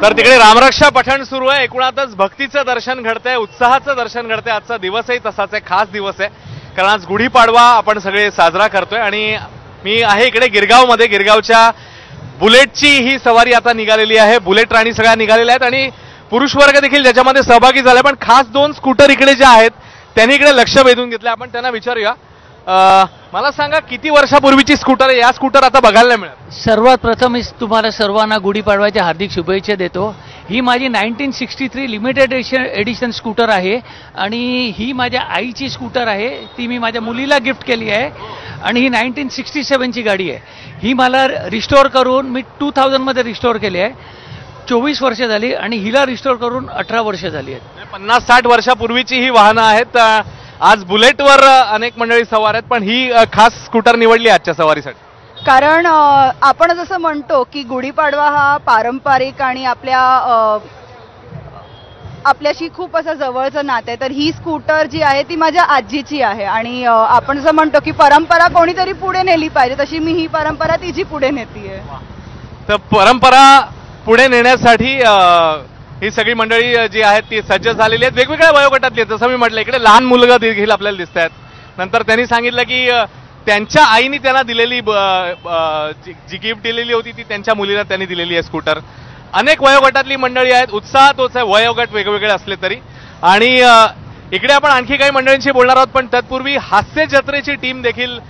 तर तिकडे रामरक्षा पठण सुरू आहे। एकूणातच भक्तीचं दर्शन घडतंय, उत्साहाचं दर्शन घडतंय। आजचा दिवसही तसाच आहे, खास दिवस आहे, कारण आज गुढीपाडवा आपण सगळे साजरा करतोय। आणि मी आहे इकडे गिरगावमध्ये। गिरगावच्या बुलेटची ही सवारी आता निघालेली आहे। बुलेट राणी सगळ्या निघालेल्या आहेत आणि पुरुष वर्ग देखील ज्याच्यामध्ये सहभागी झालाय। पण खास दोन स्कूटर इकडे जे आहेत त्यांनी इकडे लक्ष वेधून घेतलं। आपण त्यांना विचारूया, मला सांगा किती वर्षापूर्वीची स्कूटर आहे? या स्कूटर आता बघायला नाही मिळत। सर्वात प्रथम मी तुम्हाला सर्वांना गुढीपाडव्याच्या हार्दिक शुभेच्छा देतो। ही माझी 1963 लिमिटेड एडिशन स्कूटर आहे आणि ही माझ्या आईची स्कूटर आहे। ती मी माझ्या मुलीला गिफ्ट केली आहे आणि ही 1967 ची गाडी आहे। ही मला रिस्टोर करून मी 2000 मध्ये रिस्टोर केली आहे। 24 वर्ष झाली आणि हिला रिस्टोर करून 18 वर्ष झाली आहेत। 50-60 वर्षापूर्वीची ही वाहनं आहेत। आज बुलेटवर अनेक मंडळी सवार आहेत, पण ही खास स्कूटर निवडली आजच्या सवारीसाठी। कारण आपण जसं म्हणतो की गुढीपाडवा हा पारंपरिक आणि आपल्याशी खूप असं जवळचं नातं आहे। तर ही स्कूटर जी आहे ती माझ्या आजीची आहे आणि आपण जसं म्हणतो की परंपरा कोणीतरी पुढे नेली पाहिजे, तशी मी ही परंपरा तिची पुढे नेतीये। तर परंपरा पुढे नेण्यासाठी ही सगळी मंडळी जी आहेत ती सज्ज झालेली आहेत। वेगवेगळ्या वयोगटातली आहेत। जसं मी म्हटलं इकडे लहान मुलगा देखील आपल्याला दिसत आहेत। नंतर त्यांनी सांगितलं की त्यांच्या आईने त्यांना दिलेली जी गिफ्ट दिलेली होती ती त्यांच्या मुलीला त्यांनी दिलेली आहे स्कूटर। अनेक वयोगटातली मंडळी आहेत। उत्साह तोच आहे, वयोगट वेगवेगळे असले तरी। आणि इकडे आपण आणखी काही मंडळींशी बोलणार आहोत, पण तत्पूर्वी हास्य जत्रेची टीम देखील